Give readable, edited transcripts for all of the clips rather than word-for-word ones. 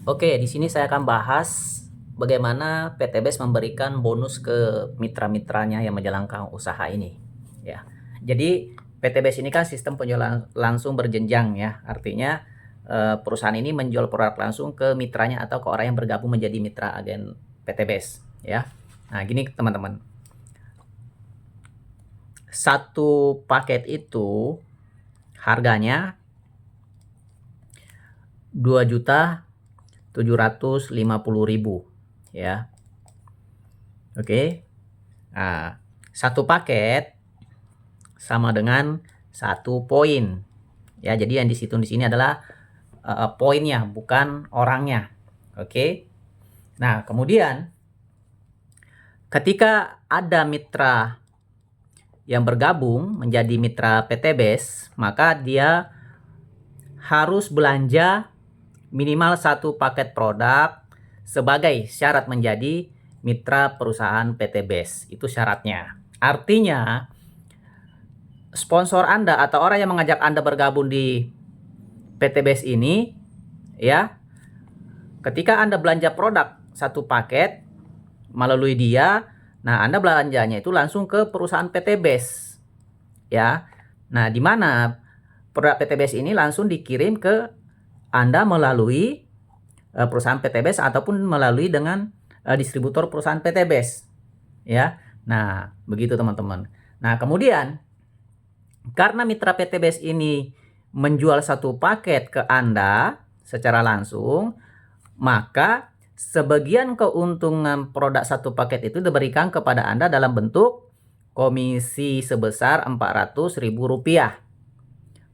Oke, di sini saya akan bahas bagaimana PTBS memberikan bonus ke mitra-mitranya yang menjalankan usaha ini. Ya, jadi PTBS ini kan sistem penjualan langsung berjenjang ya. Artinya perusahaan ini menjual produk langsung ke mitranya atau ke orang yang bergabung menjadi mitra agen PTBS. Ya, nah gini teman-teman. Satu paket itu harganya 2.750.000 ya. Oke. Nah, satu paket sama dengan satu poin. Ya, jadi yang di sini adalah poinnya, bukan orangnya. Oke. Nah, kemudian ketika ada mitra yang bergabung menjadi mitra PTBS, maka dia harus belanja minimal satu paket produk sebagai syarat menjadi mitra perusahaan PTBS. Itu syaratnya. Artinya, sponsor Anda atau orang yang mengajak Anda bergabung di PTBS ini, ya, ketika Anda belanja produk satu paket melalui dia, nah Anda belanjanya itu langsung ke perusahaan PTBS, ya. Nah, di mana produk PTBS ini langsung dikirim ke Anda melalui perusahaan PTBS ataupun melalui dengan distributor perusahaan PTBS, ya. Nah, begitu teman-teman. Nah, kemudian karena mitra PTBS ini menjual satu paket ke Anda secara langsung, maka sebagian keuntungan produk satu paket itu diberikan kepada Anda dalam bentuk komisi sebesar Rp400.000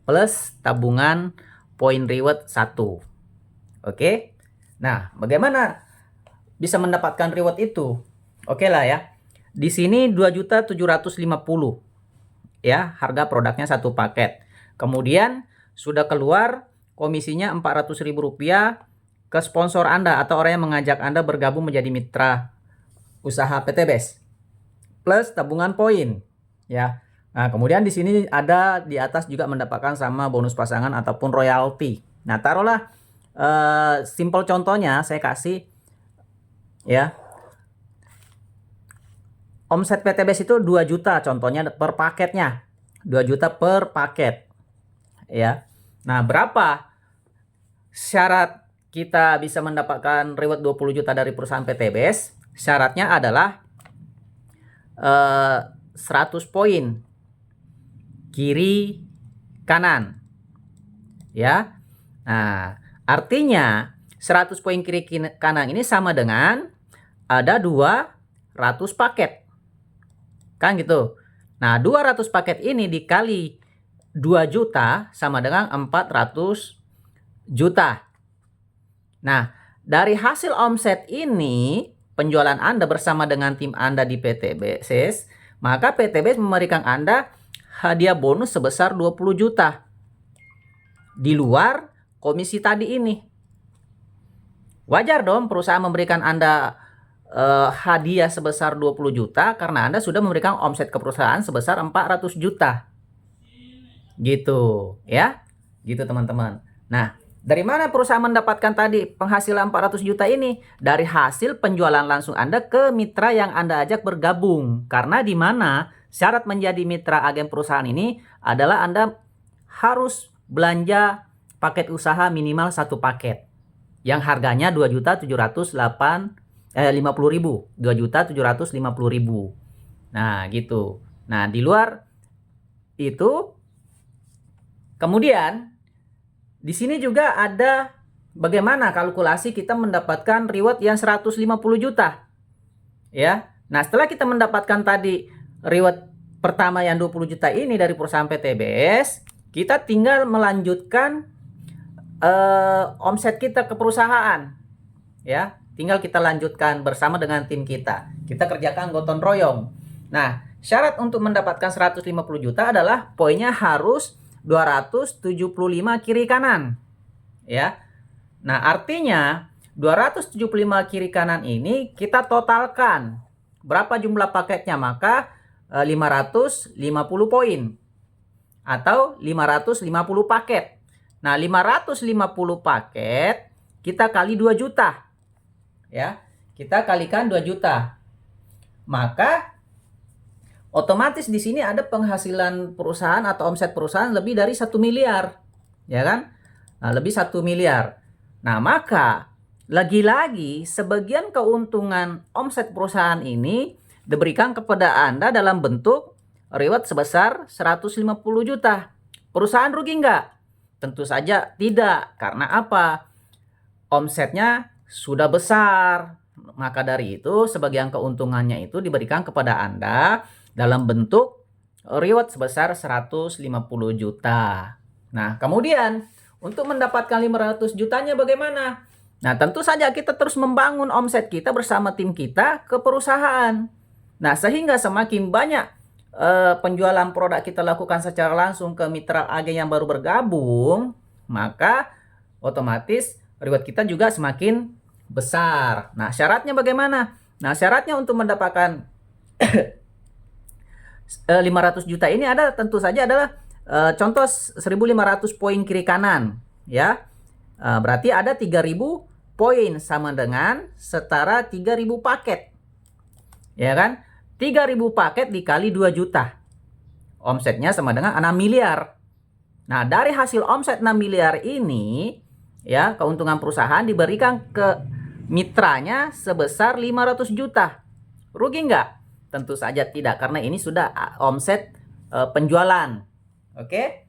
plus tabungan poin reward 1. Oke. Nah, bagaimana bisa mendapatkan reward itu? Oke lah ya. Di sini 2.750.000 ya, harga produknya satu paket. Kemudian sudah keluar komisinya Rp400.000 ke sponsor Anda atau orang yang mengajak Anda bergabung menjadi mitra usaha PTBS plus tabungan poin, ya. Nah, kemudian di sini ada di atas juga mendapatkan sama bonus pasangan ataupun royalti. Nah, taruhlah simple contohnya saya kasih ya. Omset PTBS itu 2 juta contohnya per paketnya. 2 juta per paket, ya. Nah, berapa syarat kita bisa mendapatkan reward 20 juta dari perusahaan PTBS? Syaratnya adalah 100 poin kiri kanan, ya. Nah, artinya 100 poin kiri kanan ini sama dengan ada 200 paket, kan gitu. Nah, 200 paket ini dikali 2 juta sama dengan 400 juta. Nah, dari hasil omset ini, penjualan Anda bersama dengan tim Anda di PTBS, maka PTBS memberikan Anda hadiah bonus sebesar 20 juta. Di luar komisi tadi ini. Wajar dong perusahaan memberikan Anda hadiah sebesar 20 juta karena Anda sudah memberikan omset ke perusahaan sebesar 400 juta. Gitu, ya. Gitu teman-teman. Nah, dari mana perusahaan mendapatkan tadi penghasilan 400 juta ini? Dari hasil penjualan langsung Anda ke mitra yang Anda ajak bergabung. Karena di mana syarat menjadi mitra agen perusahaan ini adalah Anda harus belanja paket usaha minimal satu paket. Yang harganya 2.750.000. 2.750.000. Nah, gitu. Nah, di luar itu kemudian di sini juga ada bagaimana kalkulasi kita mendapatkan reward yang 150 juta. Ya. Nah, setelah kita mendapatkan tadi reward pertama yang 20 juta ini dari perusahaan PTBS, kita tinggal melanjutkan omset kita ke perusahaan. Ya, tinggal kita lanjutkan bersama dengan tim kita. Kita kerjakan gotong royong. Nah, syarat untuk mendapatkan 150 juta adalah poinnya harus 275 kiri kanan, ya. Nah, artinya 275 kiri kanan ini kita totalkan berapa jumlah paketnya, maka 550 poin atau 550 paket. Nah, 550 paket kita kali 2 juta. Ya, kita kalikan 2 juta. Maka otomatis di sini ada penghasilan perusahaan atau omset perusahaan lebih dari 1 miliar. Ya kan? Nah, lebih 1 miliar. Nah, maka lagi-lagi sebagian keuntungan omset perusahaan ini diberikan kepada Anda dalam bentuk reward sebesar 150 juta. Perusahaan rugi nggak? Tentu saja tidak. Karena apa? Omsetnya sudah besar. Maka dari itu sebagian keuntungannya itu diberikan kepada Anda dalam bentuk reward sebesar 150 juta. Nah, kemudian untuk mendapatkan 500 jutanya bagaimana? Nah, tentu saja kita terus membangun omset kita bersama tim kita ke perusahaan. Nah, sehingga semakin banyak penjualan produk kita lakukan secara langsung ke mitra agen yang baru bergabung, maka otomatis reward kita juga semakin besar. Nah, syaratnya bagaimana? Nah, syaratnya untuk mendapatkan 500 juta ini ada tentu saja adalah contoh 1.500 poin kiri kanan, ya. Berarti ada 3.000 poin sama dengan setara 3.000 paket. Ya kan? 3.000 paket dikali 2 juta. Omsetnya sama dengan 6 miliar. Nah, dari hasil omset 6 miliar ini, ya, keuntungan perusahaan diberikan ke mitranya sebesar 500 juta. Rugi nggak? Tentu saja tidak, karena ini sudah omset penjualan. Oke?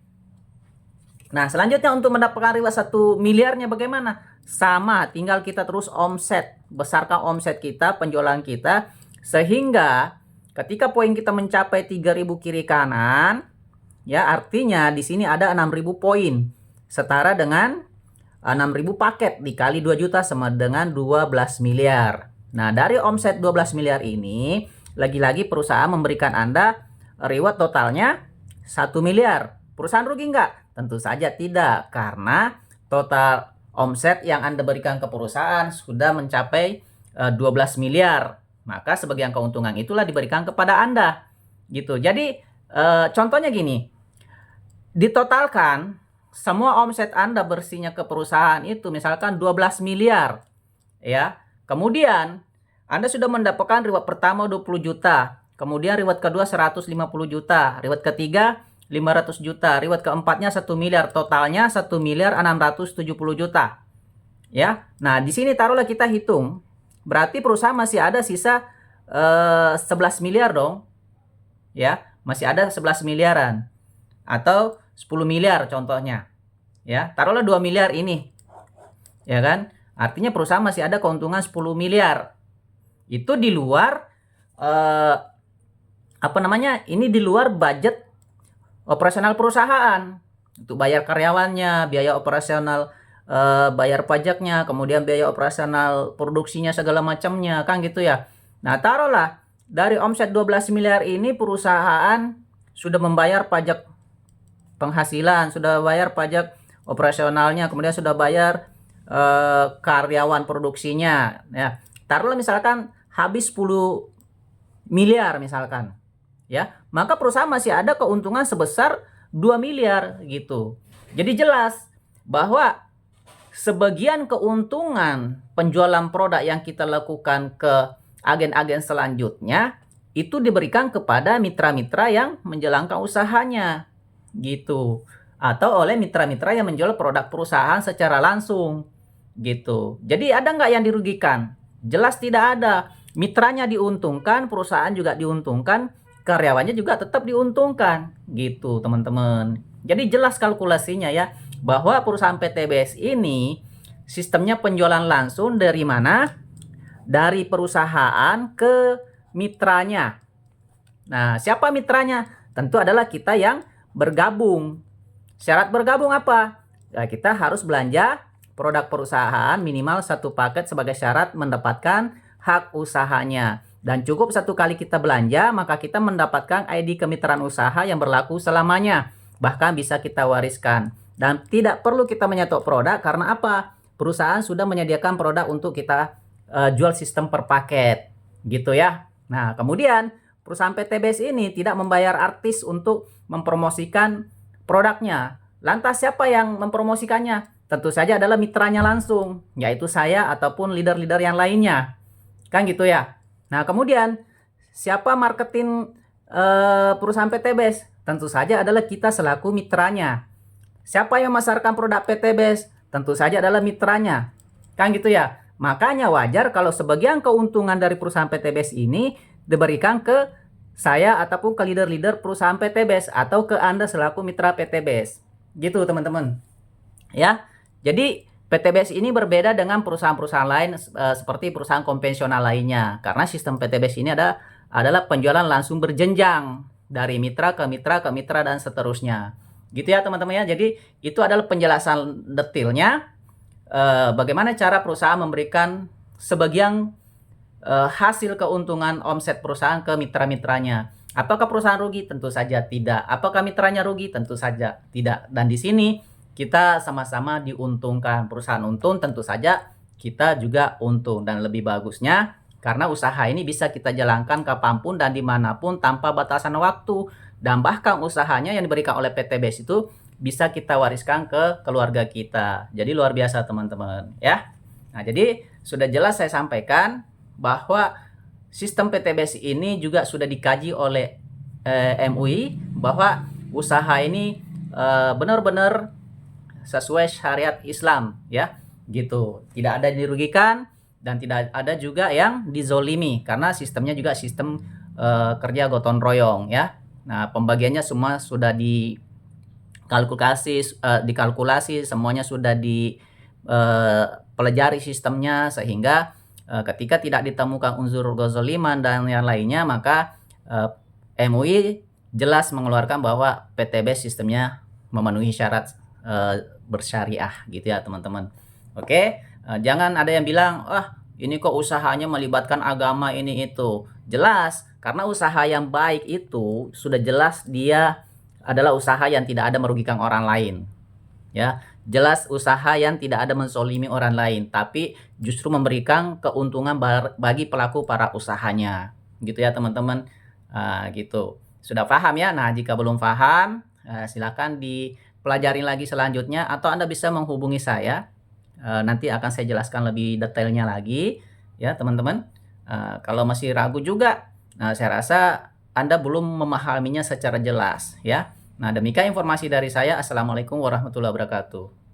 Nah, selanjutnya untuk mendapatkan reward 1 miliarnya bagaimana? Sama, tinggal kita terus omset, besarkan omset kita, penjualan kita, sehingga ketika poin kita mencapai 3.000 kiri kanan, ya, artinya di sini ada 6.000 poin, setara dengan 6.000 paket dikali 2 juta sama dengan 12 miliar. Nah, dari omset 12 miliar ini, lagi-lagi perusahaan memberikan Anda reward totalnya 1 miliar. Perusahaan rugi nggak? Tentu saja tidak, karena total omset yang Anda berikan ke perusahaan sudah mencapai 12 miliar. Maka sebagian keuntungan itulah diberikan kepada Anda. Gitu. Jadi contohnya gini, ditotalkan semua omset Anda bersihnya ke perusahaan itu misalkan 12 miliar. Ya. Kemudian Anda sudah mendapatkan reward pertama 20 juta. Kemudian reward kedua 150 juta. Reward ketiga 500 juta. Reward keempatnya 1 miliar. Totalnya 1 miliar 670 juta. Ya. Nah, di sini taruhlah kita hitung. Berarti perusahaan masih ada sisa 11 miliar dong. Ya, masih ada 11 miliaran. Atau 10 miliar contohnya. Ya, taruhlah 2 miliar ini. Ya kan? Artinya perusahaan masih ada keuntungan 10 miliar. Itu di luar ini di luar budget operasional perusahaan. Untuk bayar karyawannya, biaya operasional, bayar pajaknya, kemudian biaya operasional produksinya segala macamnya, kan gitu ya. Nah, taruhlah dari omset 12 miliar ini perusahaan sudah membayar pajak penghasilan, sudah bayar pajak operasionalnya, kemudian sudah bayar karyawan produksinya, ya. Taruhlah misalkan habis 10 miliar misalkan, ya. Maka perusahaan masih ada keuntungan sebesar 2 miliar gitu. Jadi jelas bahwa sebagian keuntungan penjualan produk yang kita lakukan ke agen-agen selanjutnya itu diberikan kepada mitra-mitra yang menjalankan usahanya gitu, atau oleh mitra-mitra yang menjual produk perusahaan secara langsung gitu. Jadi ada nggak yang dirugikan? Jelas tidak ada. Mitranya diuntungkan, perusahaan juga diuntungkan, karyawannya juga tetap diuntungkan gitu, teman-teman. Jadi jelas kalkulasinya ya, bahwa perusahaan PTBS ini sistemnya penjualan langsung dari mana? Dari perusahaan ke mitranya. Nah, siapa mitranya? Tentu adalah kita yang bergabung. Syarat bergabung apa? Ya, kita harus belanja produk perusahaan minimal 1 paket sebagai syarat mendapatkan hak usahanya. Dan cukup 1 kali kita belanja, maka kita mendapatkan ID kemitraan usaha yang berlaku selamanya. Bahkan bisa kita wariskan. Dan tidak perlu kita menyetok produk, karena apa? Perusahaan sudah menyediakan produk untuk kita jual sistem per paket. Gitu ya. Nah, kemudian perusahaan PTBS ini tidak membayar artis untuk mempromosikan produknya. Lantas siapa yang mempromosikannya? tentu saja adalah mitranya langsung, yaitu saya ataupun leader-leader yang lainnya. Kan gitu ya. Nah, kemudian siapa marketing perusahaan PTBS? Tentu saja adalah kita selaku mitranya. Siapa yang memasarkan produk PTBS? Tentu saja adalah mitranya. Kan gitu ya. Makanya wajar kalau sebagian keuntungan dari perusahaan PTBS ini diberikan ke saya ataupun ke leader-leader perusahaan PTBS atau ke Anda selaku mitra PTBS. Gitu teman-teman. Ya. Jadi PTBS ini berbeda dengan perusahaan-perusahaan lain seperti perusahaan konvensional lainnya. Karena sistem PTBS ini adalah penjualan langsung berjenjang dari mitra ke mitra ke mitra dan seterusnya. Gitu ya teman-teman ya. Jadi itu adalah penjelasan detailnya bagaimana cara perusahaan memberikan sebagian hasil keuntungan omset perusahaan ke mitra-mitranya. Apakah perusahaan rugi? Tentu saja tidak. Apakah mitranya rugi? Tentu saja tidak. Dan di sini kita sama-sama diuntungkan. Perusahaan untung, tentu saja kita juga untung. Dan lebih bagusnya karena usaha ini bisa kita jalankan kapanpun dan dimanapun tanpa batasan waktu. Dan bahkan usahanya yang diberikan oleh PTBS itu bisa kita wariskan ke keluarga kita. Jadi luar biasa teman-teman ya. Nah, jadi sudah jelas saya sampaikan bahwa sistem PTBS ini juga sudah dikaji oleh MUI bahwa usaha ini benar-benar sesuai syariat Islam ya. Gitu. Tidak ada yang dirugikan dan tidak ada juga yang dizolimi karena sistemnya juga sistem kerja gotong royong ya. Nah, pembagiannya semua sudah dikalkulasi, semuanya sudah dipelajari sistemnya sehingga ketika tidak ditemukan unsur kezaliman dan yang lainnya maka MUI jelas mengeluarkan bahwa PTBS sistemnya memenuhi syarat bersyariah gitu ya teman-teman. Oke, jangan ada yang bilang ini kok usahanya melibatkan agama ini itu. Jelas karena usaha yang baik itu sudah jelas dia adalah usaha yang tidak ada merugikan orang lain. Ya, jelas usaha yang tidak ada menzolimi orang lain, tapi justru memberikan keuntungan bagi pelaku para usahanya. Gitu ya teman-teman. Gitu. Sudah paham ya? Nah, jika belum paham, silakan dipelajari lagi selanjutnya atau Anda bisa menghubungi saya. Nanti akan saya jelaskan lebih detailnya lagi ya teman-teman. Kalau masih ragu juga, saya rasa Anda belum memahaminya secara jelas ya. Nah, demikian informasi dari saya. Assalamualaikum warahmatullahi wabarakatuh.